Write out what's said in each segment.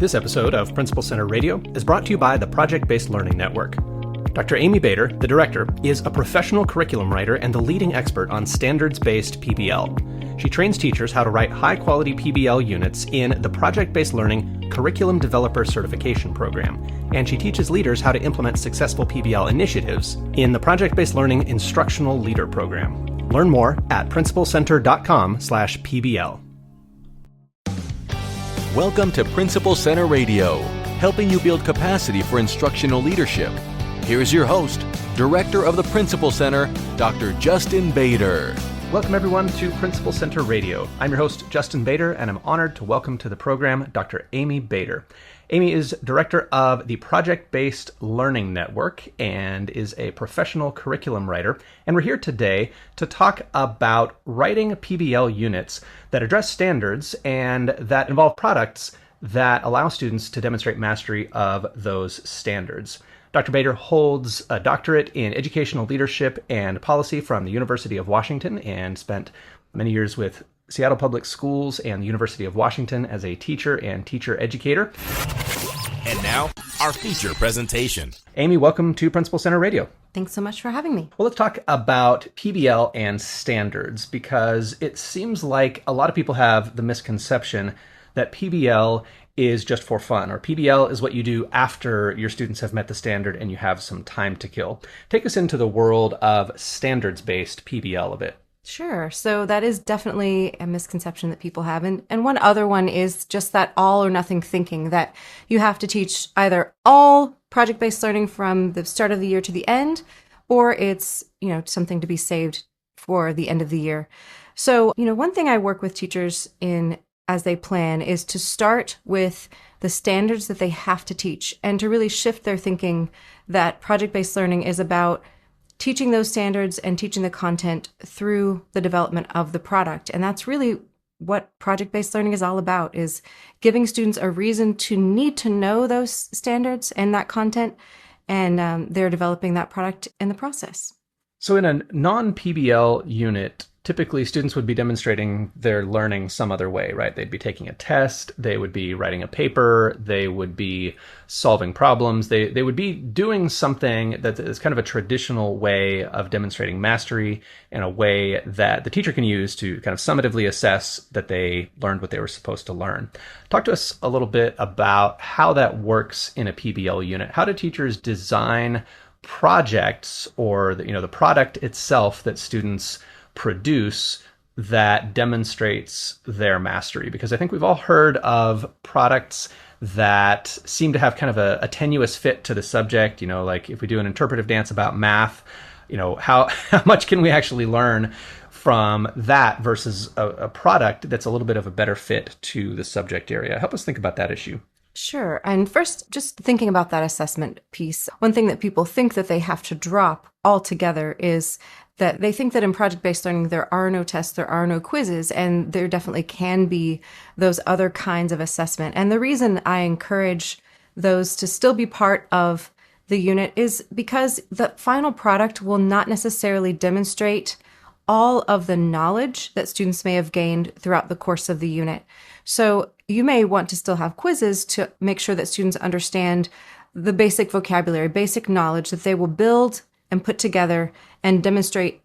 This episode of Principal Center Radio is brought to you by the Project-Based Learning Network. Dr. Amy Baeder, the director, is a professional curriculum writer and the leading expert on standards-based PBL. She trains teachers how to write high-quality PBL units in the Project-Based Learning Curriculum Developer Certification Program, and she teaches leaders how to implement successful PBL initiatives in the Project-Based Learning Instructional Leader Program. Learn more at principalcenter.com/PBL. Welcome to Principal Center Radio, helping you build capacity for instructional leadership. Here's your host, Director of the Principal Center, Dr. Justin Baeder. Welcome everyone to Principal Center Radio. I'm your host, Justin Baeder, and I'm honored to welcome to the program Dr. Amy Baeder. Amy is director of the Project-Based Learning Network and is a professional curriculum writer. And we're here today to talk about writing PBL units that address standards and that involve products that allow students to demonstrate mastery of those standards. Dr. Baeder holds a doctorate in educational leadership and policy from the University of Washington and spent many years with Seattle Public Schools and the University of Washington as a teacher and teacher educator. And now, our feature presentation. Amy, welcome to Principal Center Radio. Thanks so much for having me. Well, let's talk about PBL and standards, because it seems like a lot of people have the misconception that PBL is just for fun, or PBL is what you do after your students have met the standard and you have some time to kill. Take us into the world of standards-based PBL a bit. Sure. So that is definitely a misconception that people have. And one other one is just that all or nothing thinking, that you have to teach either all project-based learning from the start of the year to the end, or it's, something to be saved for the end of the year. So, one thing I work with teachers in as they plan is to start with the standards that they have to teach and to really shift their thinking that project-based learning is about teaching those standards and teaching the content through the development of the product. And that's really what project-based learning is all about, is giving students a reason to need to know those standards and that content, and they're developing that product in the process. So in a non-PBL unit, typically students would be demonstrating their learning some other way, right? They'd be taking a test, they would be writing a paper, they would be solving problems, they would be doing something that is kind of a traditional way of demonstrating mastery, in a way that the teacher can use to kind of summatively assess that they learned what they were supposed to learn. Talk to us a little bit about how that works in a PBL unit. How do teachers design projects, or the product itself that students produce, that demonstrates their mastery? Because I think we've all heard of products that seem to have kind of a tenuous fit to the subject. Like if we do an interpretive dance about math, how much can we actually learn from that versus a product that's a little bit of a better fit to the subject area? Help us think about that issue. Sure. And first, just thinking about that assessment piece, one thing that people think that they have to drop altogether is that they think that in project-based learning, there are no tests, there are no quizzes, and there definitely can be those other kinds of assessment. And the reason I encourage those to still be part of the unit is because the final product will not necessarily demonstrate all of the knowledge that students may have gained throughout the course of the unit. So you may want to still have quizzes to make sure that students understand the basic vocabulary, basic knowledge that they will build and put together and demonstrate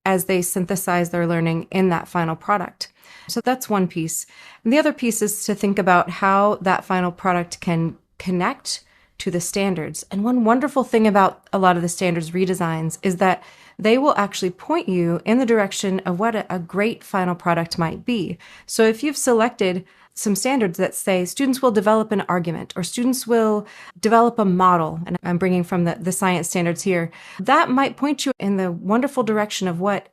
as they synthesize their learning in that final product. So that's one piece. And the other piece is to think about how that final product can connect to the standards. And one wonderful thing about a lot of the standards redesigns is that they will actually point you in the direction of what a great final product might be. So if you've selected some standards that say students will develop an argument, or students will develop a model, and I'm bringing from the science standards here, that might point you in the wonderful direction of what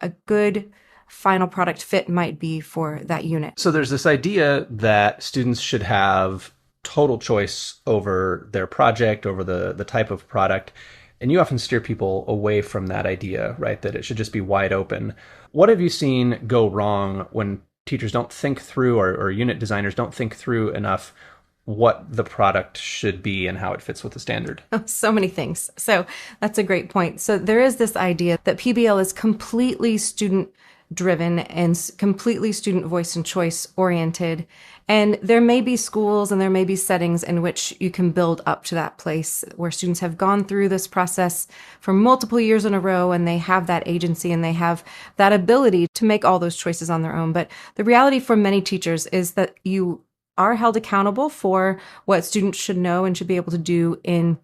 a good final product fit might be for that unit. So there's this idea that students should have total choice over their project, over the type of product. And you often steer people away from that idea, right? That it should just be wide open. What have you seen go wrong when teachers don't think through, or unit designers don't think through enough what the product should be and how it fits with the standard? So many things. So that's a great point. So there is this idea that PBL is completely student driven and completely student voice and choice oriented. And there may be schools and there may be settings in which you can build up to that place where students have gone through this process for multiple years in a row and they have that agency and they have that ability to make all those choices on their own. But the reality for many teachers is that you are held accountable for what students should know and should be able to do in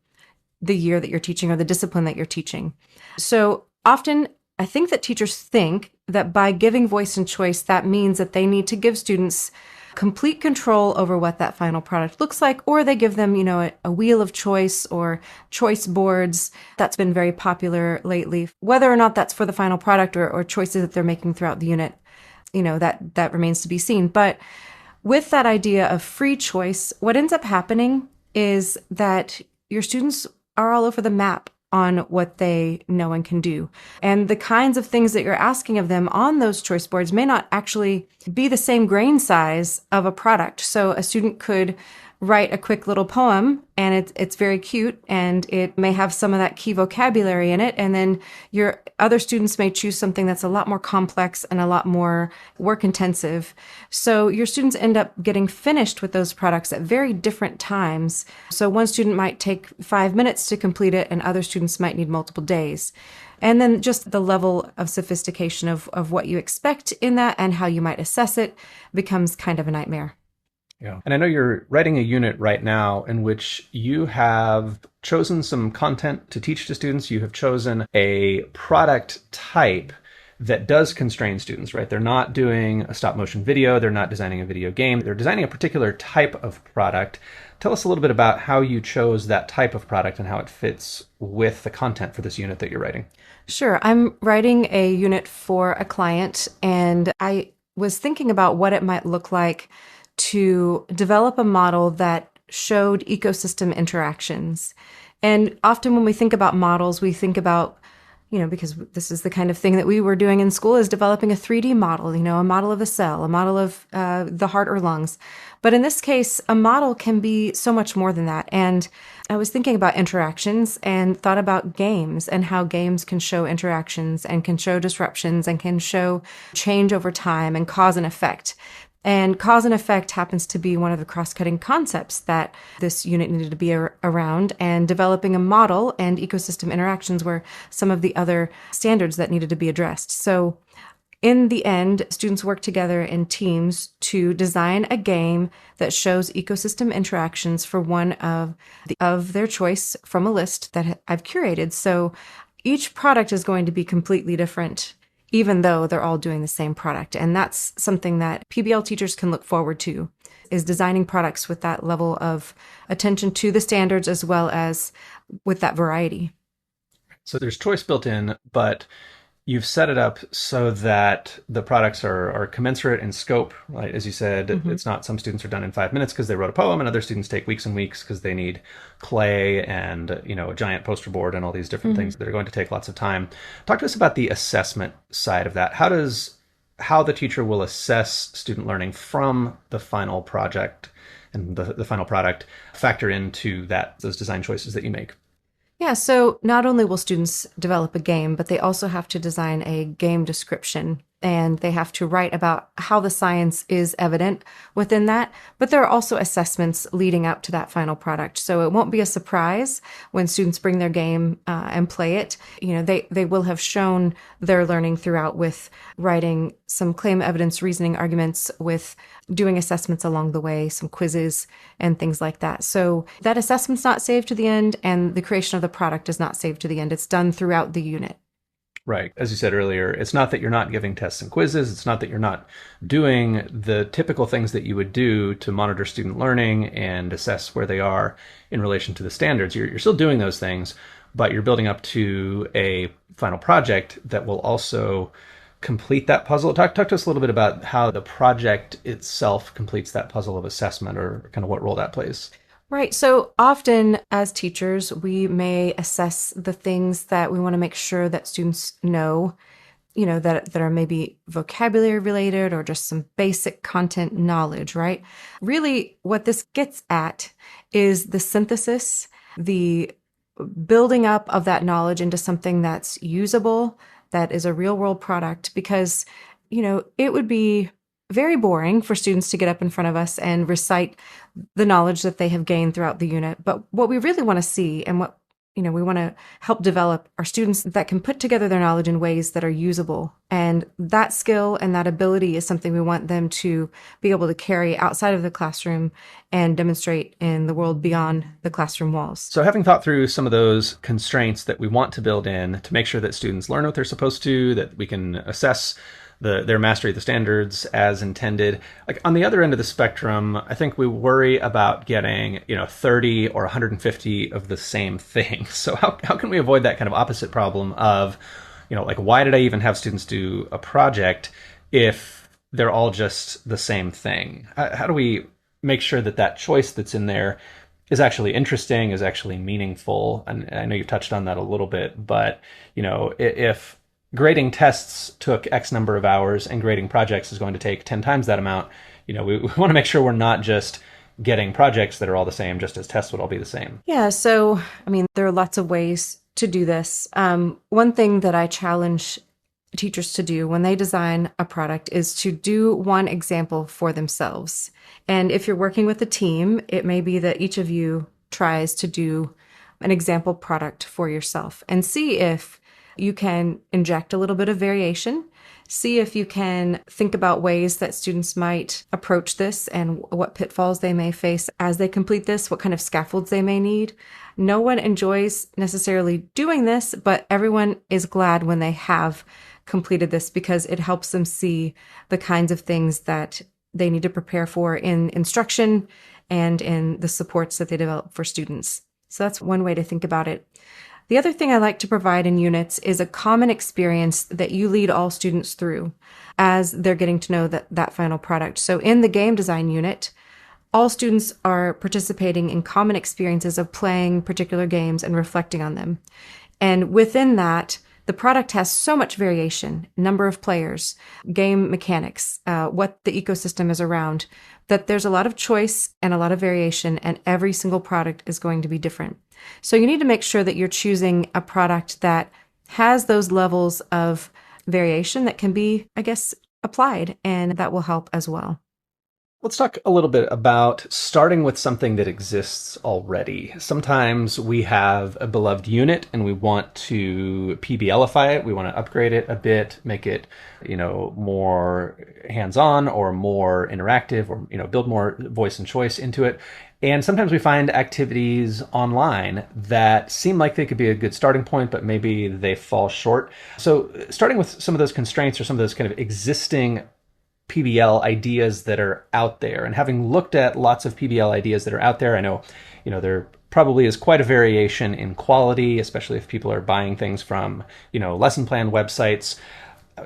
the year that you're teaching or the discipline that you're teaching. So often I think that teachers think that by giving voice and choice, that means that they need to give students complete control over what that final product looks like, or they give them, a wheel of choice or choice boards. That's been very popular lately. Whether or not that's for the final product or choices that they're making throughout the unit, that remains to be seen. But with that idea of free choice, what ends up happening is that your students are all over the map on what they know and can do. And the kinds of things that you're asking of them on those choice boards may not actually be the same grain size of a product. So a student could write a quick little poem and it's very cute and it may have some of that key vocabulary in it. And then your other students may choose something that's a lot more complex and a lot more work intensive. So your students end up getting finished with those products at very different times. So one student might take 5 minutes to complete it and other students might need multiple days. And then just the level of sophistication of what you expect in that and how you might assess it becomes kind of a nightmare. Yeah. And I know you're writing a unit right now in which you have chosen some content to teach to students. You have chosen a product type that does constrain students, right? They're not doing a stop motion video. They're not designing a video game. They're designing a particular type of product. Tell us a little bit about how you chose that type of product and how it fits with the content for this unit that you're writing. Sure. I'm writing a unit for a client, and I was thinking about what it might look like to develop a model that showed ecosystem interactions. And often when we think about models, we think about, because this is the kind of thing that we were doing in school, is developing a 3D model, a model of a cell, a model of the heart or lungs. But in this case, a model can be so much more than that. And I was thinking about interactions and thought about games and how games can show interactions and can show disruptions and can show change over time and cause and effect. And cause and effect happens to be one of the cross-cutting concepts that this unit needed to be around, and developing a model and ecosystem interactions were some of the other standards that needed to be addressed. So in the end, students work together in teams to design a game that shows ecosystem interactions for one of their choice from a list that I've curated. So each product is going to be completely different, even though they're all doing the same product. And that's something that PBL teachers can look forward to, is designing products with that level of attention to the standards as well as with that variety. So there's choice built in, but you've set it up so that the products are commensurate in scope, right? As you said, It's not some students are done in 5 minutes because they wrote a poem, and other students take weeks and weeks because they need clay and, a giant poster board and all these different things that are going to take lots of time. Talk to us about the assessment side of that. How the teacher will assess student learning from the final project and the final product factor into those design choices that you make. Yeah, so not only will students develop a game, but they also have to design a game description, and they have to write about how the science is evident within that. But there are also assessments leading up to that final product. So it won't be a surprise when students bring their game and play it. They will have shown their learning throughout with writing some claim evidence reasoning arguments, with doing assessments along the way, some quizzes and things like that. So that assessment's not saved to the end, and the creation of the product is not saved to the end. It's done throughout the unit. Right. As you said earlier, it's not that you're not giving tests and quizzes. It's not that you're not doing the typical things that you would do to monitor student learning and assess where they are in relation to the standards. You're still doing those things, but you're building up to a final project that will also complete that puzzle. Talk to us a little bit about how the project itself completes that puzzle of assessment, or kind of what role that plays. Right. So often as teachers, we may assess the things that we want to make sure that students know, that are maybe vocabulary related or just some basic content knowledge, right? Really, what this gets at is the synthesis, the building up of that knowledge into something that's usable, that is a real world product, because it would be very boring for students to get up in front of us and recite the knowledge that they have gained throughout the unit. But what we really want to see and what we want to help develop are students that can put together their knowledge in ways that are usable. And that skill and that ability is something we want them to be able to carry outside of the classroom and demonstrate in the world beyond the classroom walls. So having thought through some of those constraints that we want to build in to make sure that students learn what they're supposed to, that we can assess their mastery of the standards as intended. Like on the other end of the spectrum, I think we worry about getting, 30 or 150 of the same thing. So how can we avoid that kind of opposite problem of, why did I even have students do a project if they're all just the same thing? How do we make sure that choice that's in there is actually interesting, is actually meaningful? And I know you've touched on that a little bit, but, if grading tests took X number of hours and grading projects is going to take 10 times that amount, we want to make sure we're not just getting projects that are all the same, just as tests would all be the same. Yeah. So, there are lots of ways to do this. One thing that I challenge teachers to do when they design a product is to do one example for themselves. And if you're working with a team, it may be that each of you tries to do an example product for yourself and see if you can inject a little bit of variation. See if you can think about ways that students might approach this and what pitfalls they may face as they complete this, what kind of scaffolds they may need. No one enjoys necessarily doing this, but everyone is glad when they have completed this because it helps them see the kinds of things that they need to prepare for in instruction and in the supports that they develop for students. So that's one way to think about it. The other thing I like to provide in units is a common experience that you lead all students through as they're getting to know that final product. So in the game design unit, all students are participating in common experiences of playing particular games and reflecting on them. And within that, the product has so much variation, number of players, game mechanics, what the ecosystem is around, that there's a lot of choice and a lot of variation, and every single product is going to be different. So you need to make sure that you're choosing a product that has those levels of variation that can be, applied, and that will help as well. Let's talk a little bit about starting with something that exists already. Sometimes we have a beloved unit and we want to PBLify it. We want to upgrade it a bit, make it, more hands-on or more interactive, or, build more voice and choice into it. And sometimes we find activities online that seem like they could be a good starting point, but maybe they fall short. So starting with some of those constraints or some of those kind of existing PBL ideas that are out there, and having looked at lots of PBL ideas that are out there, I know, there probably is quite a variation in quality, especially if people are buying things from, lesson plan websites.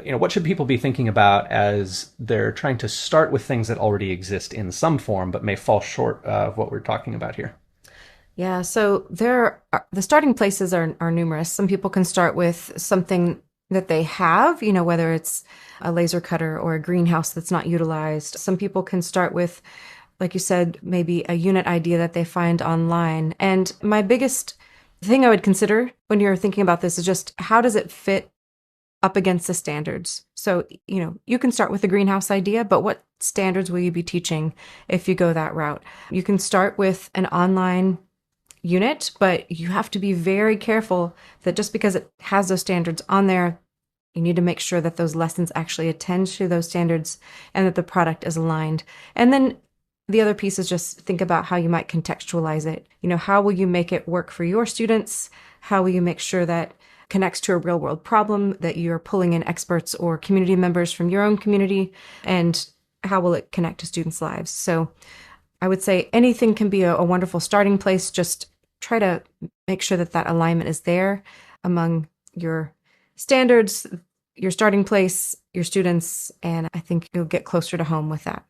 What should people be thinking about as they're trying to start with things that already exist in some form, but may fall short of what we're talking about here? Yeah, so the starting places are numerous. Some people can start with something that they have, whether it's a laser cutter or a greenhouse that's not utilized. Some people can start with, like you said, maybe a unit idea that they find online. And my biggest thing I would consider when you're thinking about this is just how does it fit up against the standards? So, you can start with a greenhouse idea, but what standards will you be teaching if you go that route? You can start with an online unit, but you have to be very careful that just because it has those standards on there, you need to make sure that those lessons actually attend to those standards and that the product is aligned. And then the other piece is just think about how you might contextualize it. How will you make it work for your students? How will you make sure that connects to a real world problem, that you're pulling in experts or community members from your own community, and how will it connect to students' lives? So I would say anything can be a wonderful starting place. Just try to make sure that alignment is there among your standards, your starting place, your students, and I think you'll get closer to home with that.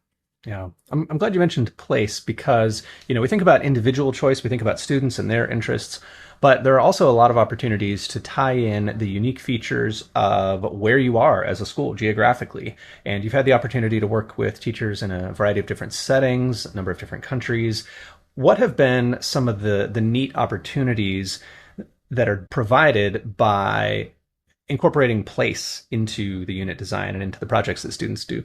Yeah, I'm glad you mentioned place because, we think about individual choice, we think about students and their interests, but there are also a lot of opportunities to tie in the unique features of where you are as a school geographically. And you've had the opportunity to work with teachers in a variety of different settings, a number of different countries. What have been some of the neat opportunities that are provided by incorporating place into the unit design and into the projects that students do?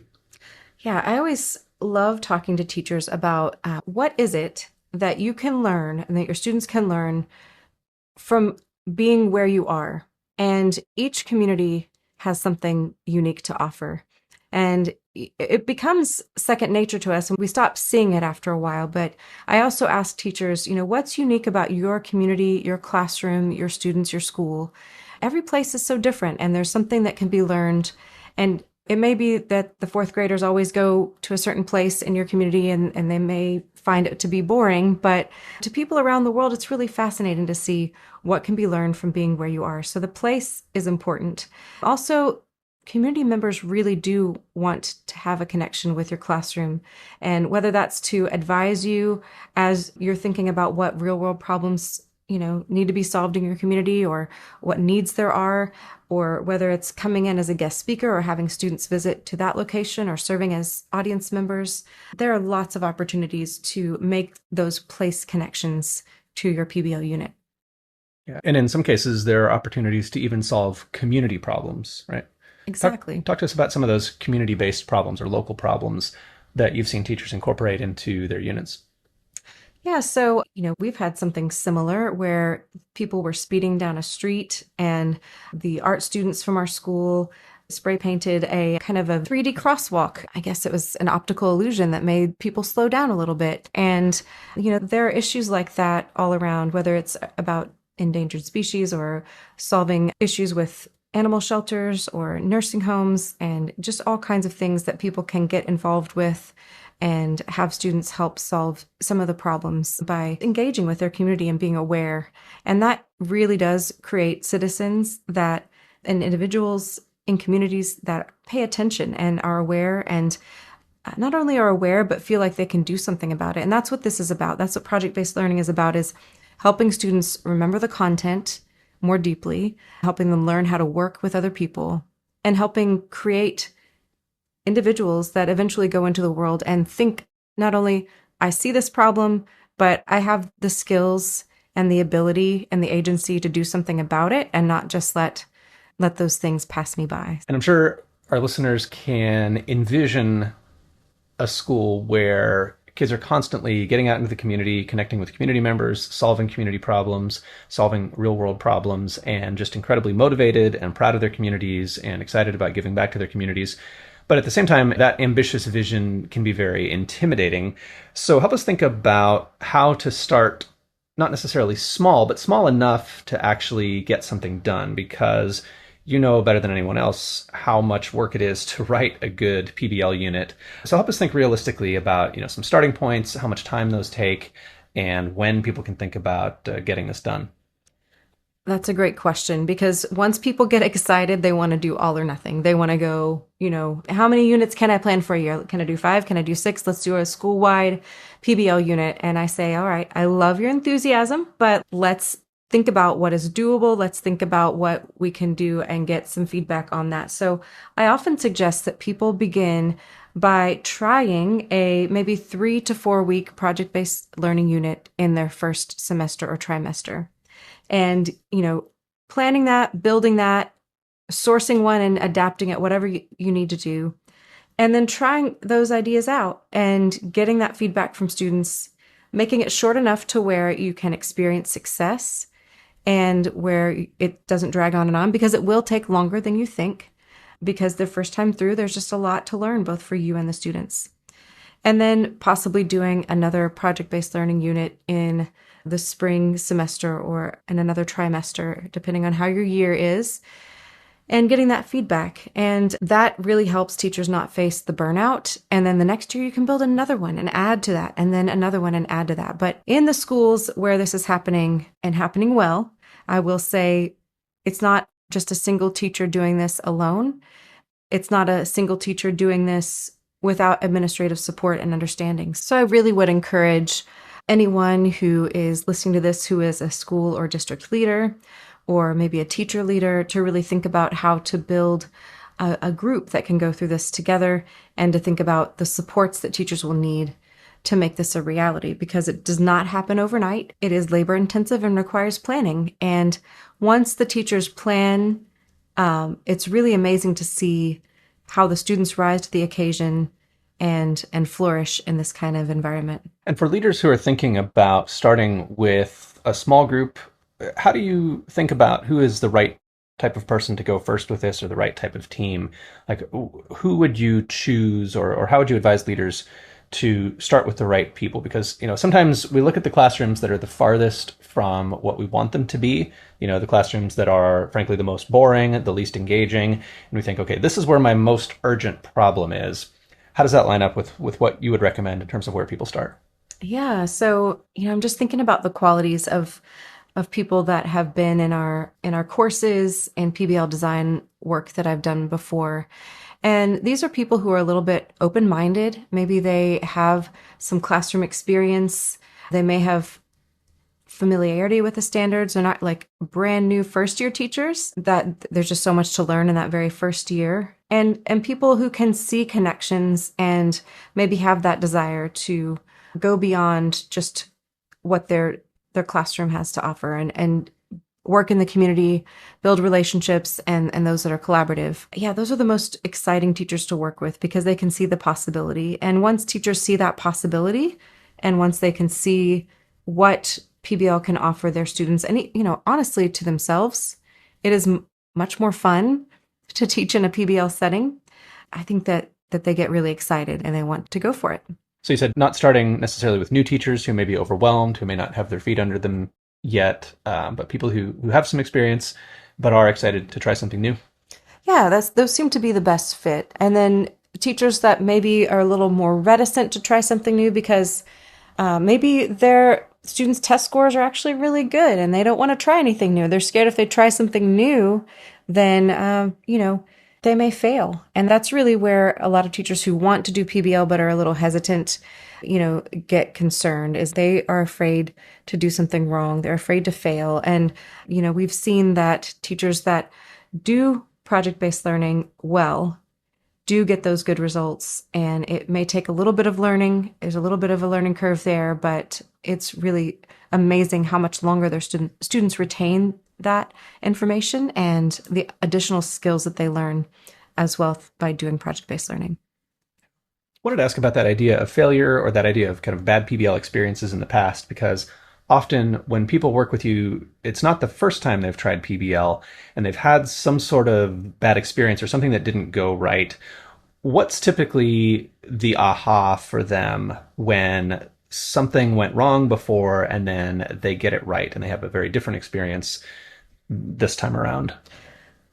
Yeah, I always love talking to teachers about what is it that you can learn and that your students can learn from being where you are. And each community has something unique to offer. And it becomes second nature to us and we stop seeing it after a while. But I also ask teachers, what's unique about your community, your classroom, your students, your school? Every place is so different and there's something that can be learned. And it may be that the fourth graders always go to a certain place in your community and they may find it to be boring, but to people around the world, it's really fascinating to see what can be learned from being where you are. So the place is important. Also, community members really do want to have a connection with your classroom. And whether that's to advise you as you're thinking about what real world problems need to be solved in your community or what needs there are, or whether it's coming in as a guest speaker or having students visit to that location or serving as audience members, there are lots of opportunities to make those place connections to your PBL unit. Yeah. And in some cases, there are opportunities to even solve community problems, right? Exactly. Talk to us about some of those community-based problems or local problems that you've seen teachers incorporate into their units. Yeah, so, we've had something similar where people were speeding down a street and the art students from our school spray painted a kind of a 3D crosswalk. I guess it was an optical illusion that made people slow down a little bit. And, there are issues like that all around, whether it's about endangered species or solving issues with animal shelters or nursing homes and just all kinds of things that people can get involved with and have students help solve some of the problems by engaging with their community and being aware. And that really does create citizens and individuals in communities that pay attention and are aware and not only are aware, but feel like they can do something about it. And that's what this is about. That's what project-based learning is about, is helping students remember the content more deeply, helping them learn how to work with other people, and helping create individuals that eventually go into the world and think not only, I see this problem, but I have the skills and the ability and the agency to do something about it and not just let those things pass me by. And I'm sure our listeners can envision a school where kids are constantly getting out into the community, connecting with community members, solving community problems, solving real world problems, and just incredibly motivated and proud of their communities and excited about giving back to their communities. But at the same time, that ambitious vision can be very intimidating. So help us think about how to start, not necessarily small, but small enough to actually get something done, because you know better than anyone else how much work it is to write a good PBL unit. So help us think realistically about, some starting points, how much time those take, and when people can think about getting this done. That's a great question, because once people get excited, they want to do all or nothing. They want to go, how many units can I plan for a year? Can I do 5? Can I do 6? Let's do a school-wide PBL unit. And I say, all right, I love your enthusiasm, but let's think about what is doable. Let's think about what we can do and get some feedback on that. So I often suggest that people begin by trying a maybe 3 to 4 week project-based learning unit in their first semester or trimester. And, planning that, building that, sourcing one and adapting it, whatever you need to do. And then trying those ideas out and getting that feedback from students, making it short enough to where you can experience success and where it doesn't drag on and on, because it will take longer than you think, because the first time through, there's just a lot to learn, both for you and the students. And then possibly doing another project-based learning unit in the spring semester or in another trimester, depending on how your year is, and getting that feedback. And that really helps teachers not face the burnout. And then the next year you can build another one and add to that, and then another one and add to that. But in the schools where this is happening and happening well, I will say it's not just a single teacher doing this alone. It's not a single teacher doing this without administrative support and understanding. So I really would encourage anyone who is listening to this, who is a school or district leader, or maybe a teacher leader, to really think about how to build a group that can go through this together, and to think about the supports that teachers will need to make this a reality, because it does not happen overnight. It is labor intensive and requires planning. And once the teachers plan It's really amazing to see how the students rise to the occasion and flourish in this kind of environment. And for leaders who are thinking about starting with a small group, how do you think about who is the right type of person to go first with this, or the right type of team? Like, who would you choose, or how would you advise leaders to start with the right people? Because, sometimes we look at the classrooms that are the farthest from what we want them to be, the classrooms that are frankly the most boring, the least engaging, and we think, okay, this is where my most urgent problem is. How does that line up with what you would recommend in terms of where people start? Yeah, so I'm just thinking about the qualities of people that have been in our courses and PBL design work that I've done before. And these are people who are a little bit open-minded. Maybe they have some classroom experience. They may have familiarity with the standards. They're not like brand new first year teachers, that there's just so much to learn in that very first year. And people who can see connections and maybe have that desire to go beyond just what their classroom has to offer, and work in the community, build relationships, and those that are collaborative. Yeah, those are the most exciting teachers to work with because they can see the possibility. And once teachers see that possibility, and once they can see what PBL can offer their students, and honestly to themselves, it is much more fun to teach in a PBL setting. I think that they get really excited and they want to go for it. So you said not starting necessarily with new teachers who may be overwhelmed, who may not have their feet under them yet, but people who have some experience but are excited to try something new. Yeah, those seem to be the best fit. And then teachers that maybe are a little more reticent to try something new because maybe their students' test scores are actually really good and they don't want to try anything new. They're scared if they try something new, then, they may fail. And that's really where a lot of teachers who want to do PBL but are a little hesitant, get concerned, is they are afraid to do something wrong. They're afraid to fail. And, we've seen that teachers that do project-based learning well do get those good results. And it may take a little bit of learning. There's a little bit of a learning curve there, but it's really amazing how much longer their students retain that information and the additional skills that they learn as well by doing project-based learning. I wanted to ask about that idea of failure, or that idea of kind of bad PBL experiences in the past, because often when people work with you, it's not the first time they've tried PBL and they've had some sort of bad experience or something that didn't go right. What's typically the aha for them when something went wrong before and then they get it right and they have a very different experience this time around?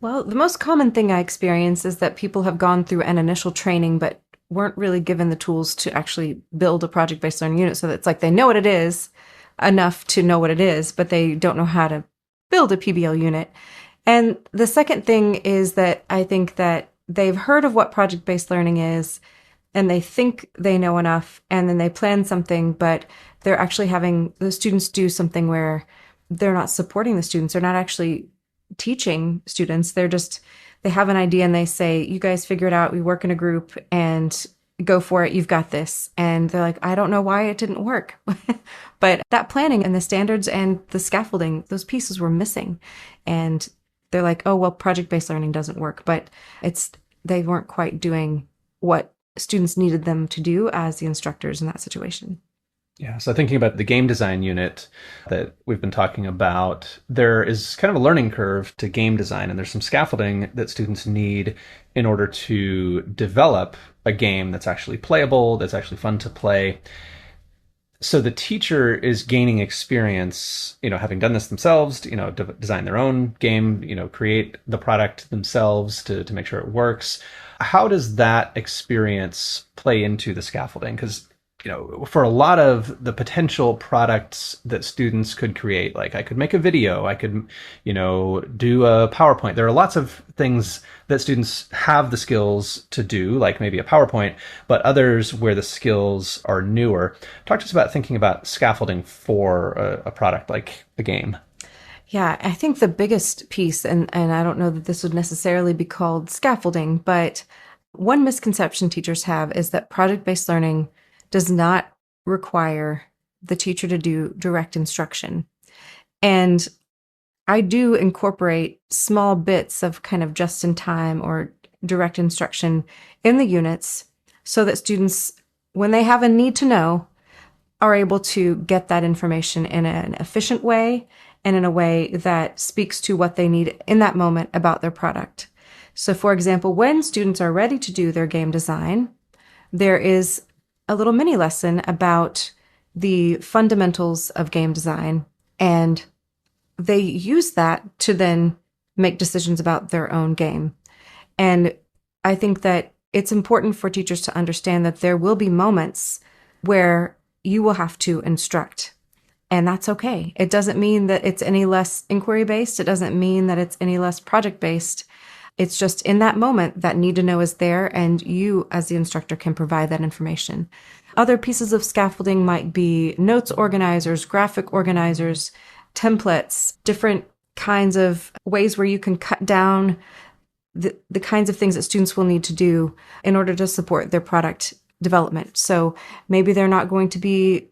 Well, the most common thing I experience is that people have gone through an initial training but weren't really given the tools to actually build a project-based learning unit. So it's like they know what it is enough to know what it is, but they don't know how to build a PBL unit. And the second thing is that I think that they've heard of what project-based learning is and they think they know enough, and then they plan something, but they're actually having the students do something where they're not supporting the students. They're not actually teaching students. They have an idea and they say, you guys figure it out. We work in a group and go for it. You've got this. And they're like, I don't know why it didn't work. But that planning and the standards and the scaffolding, those pieces were missing. And they're like, oh, well, project-based learning doesn't work. But they weren't quite doing what students needed them to do as the instructors in that situation. Yeah, so thinking about the game design unit that we've been talking about, there is kind of a learning curve to game design, and there's some scaffolding that students need in order to develop a game that's actually playable, that's actually fun to play. So the teacher is gaining experience, having done this themselves, design their own game, create the product themselves to make sure it works. How does that experience play into the scaffolding? Because for a lot of the potential products that students could create, like I could make a video, I could, do a PowerPoint. There are lots of things that students have the skills to do, like maybe a PowerPoint, but others where the skills are newer. Talk to us about thinking about scaffolding for a product like a game. Yeah, I think the biggest piece, and I don't know that this would necessarily be called scaffolding, but one misconception teachers have is that project-based learning does not require the teacher to do direct instruction. And I do incorporate small bits of kind of just in time or direct instruction in the units so that students, when they have a need to know, are able to get that information in an efficient way and in a way that speaks to what they need in that moment about their product. So for example, when students are ready to do their game design, there is a little mini lesson about the fundamentals of game design, and they use that to then make decisions about their own game. And I think that it's important for teachers to understand that there will be moments where you will have to instruct, and that's okay. It doesn't mean that it's any less inquiry-based. It doesn't mean that it's any less project-based. It's just in that moment that need to know is there, and you as the instructor can provide that information. Other pieces of scaffolding might be notes organizers, graphic organizers, templates, different kinds of ways where you can cut down the kinds of things that students will need to do in order to support their product development. So maybe they're not going to be,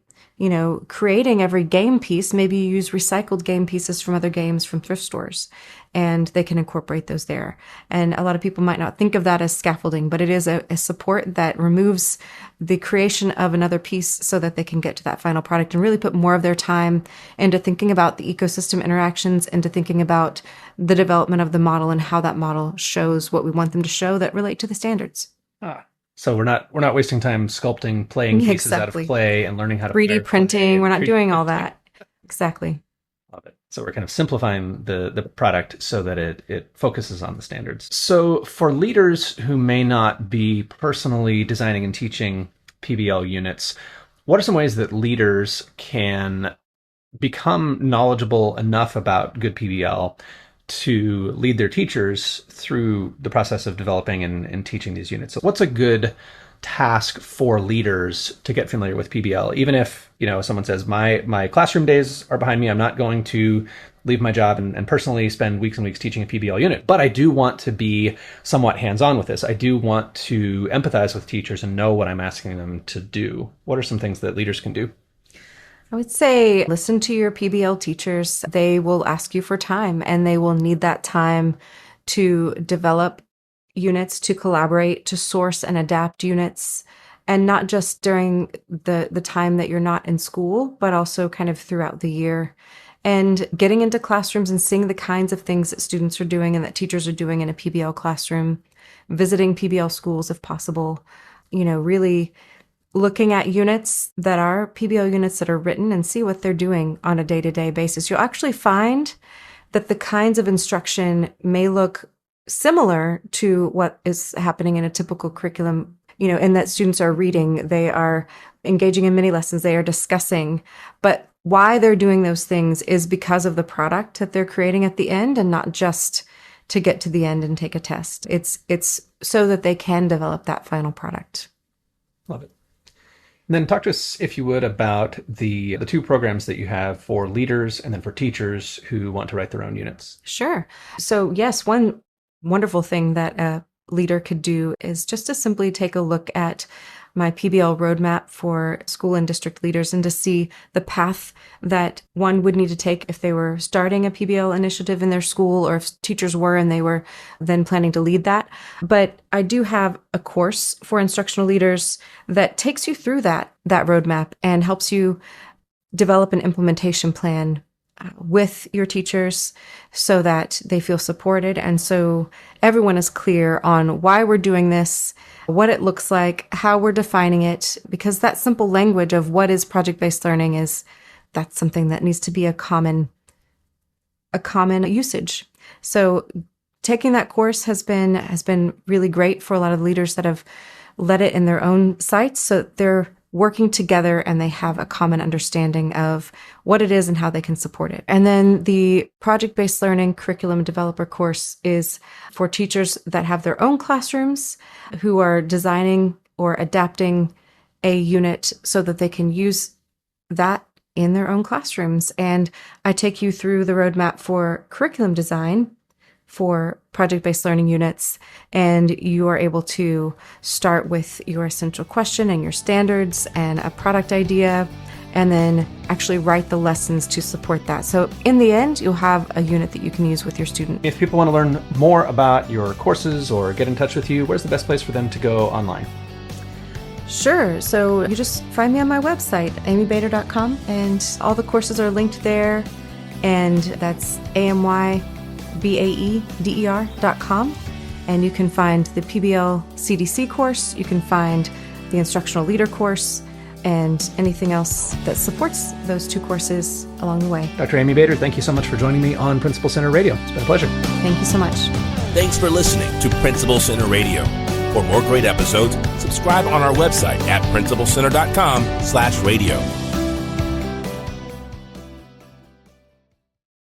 creating every game piece. Maybe you use recycled game pieces from other games from thrift stores, and they can incorporate those there. And a lot of people might not think of that as scaffolding, but it is a support that removes the creation of another piece so that they can get to that final product and really put more of their time into thinking about the ecosystem interactions, into thinking about the development of the model and how that model shows what we want them to show that relate to the standards. So we're not wasting time sculpting playing pieces out of Exactly. clay and learning how to 3D printing. We're not doing all that. Exactly. Love it. So we're kind of simplifying the product so that it focuses on the standards. So for leaders who may not be personally designing and teaching PBL units, what are some ways that leaders can become knowledgeable enough about good PBL to lead their teachers through the process of developing and teaching these units? So what's a good task for leaders to get familiar with PBL? Even if, someone says, my classroom days are behind me, I'm not going to leave my job and personally spend weeks and weeks teaching a PBL unit, but I do want to be somewhat hands-on with this. I do want to empathize with teachers and know what I'm asking them to do. What are some things that leaders can do? I would say listen to your PBL teachers. They will ask you for time, and they will need that time to develop units, to collaborate, to source and adapt units, and not just during the time that you're not in school, but also kind of throughout the year. And getting into classrooms and seeing the kinds of things that students are doing and that teachers are doing in a PBL classroom, visiting PBL schools if possible, really looking at units that are PBL units that are written and see what they're doing on a day-to-day basis. You'll actually find that the kinds of instruction may look similar to what is happening in a typical curriculum, in that students are reading, they are engaging in mini lessons, they are discussing, but why they're doing those things is because of the product that they're creating at the end and not just to get to the end and take a test. It's so that they can develop that final product. Love it. And then talk to us, if you would, about the two programs that you have for leaders and then for teachers who want to write their own units. Sure. So yes, one wonderful thing that a leader could do is just to simply take a look at my PBL roadmap for school and district leaders and to see the path that one would need to take if they were starting a PBL initiative in their school, or if teachers were and they were then planning to lead that. But I do have a course for instructional leaders that takes you through that roadmap and helps you develop an implementation plan with your teachers so that they feel supported. And so everyone is clear on why we're doing this, what it looks like, how we're defining it, because that simple language of what is project-based learning that's something that needs to be a common usage. So taking that course has been really great for a lot of leaders that have led it in their own sites. So they're working together and they have a common understanding of what it is and how they can support it. And then the project-based learning curriculum developer course is for teachers that have their own classrooms who are designing or adapting a unit so that they can use that in their own classrooms. And I take you through the roadmap for curriculum design for project-based learning units, and you are able to start with your essential question and your standards and a product idea, and then actually write the lessons to support that. So in the end, you'll have a unit that you can use with your student. If people want to learn more about your courses or get in touch with you, where's the best place for them to go online? Sure. So you just find me on my website, amybaeder.com, and all the courses are linked there. And that's amybaeder.com. And you can find the PBL CDC course, you can find the instructional leader course, and anything else that supports those two courses along the way. Dr. Amy Baeder, thank you so much for joining me on Principal Center Radio. It's been a pleasure. Thank you so much. Thanks for listening to Principal Center Radio. For more great episodes, subscribe on our website at principalcenter.com/radio.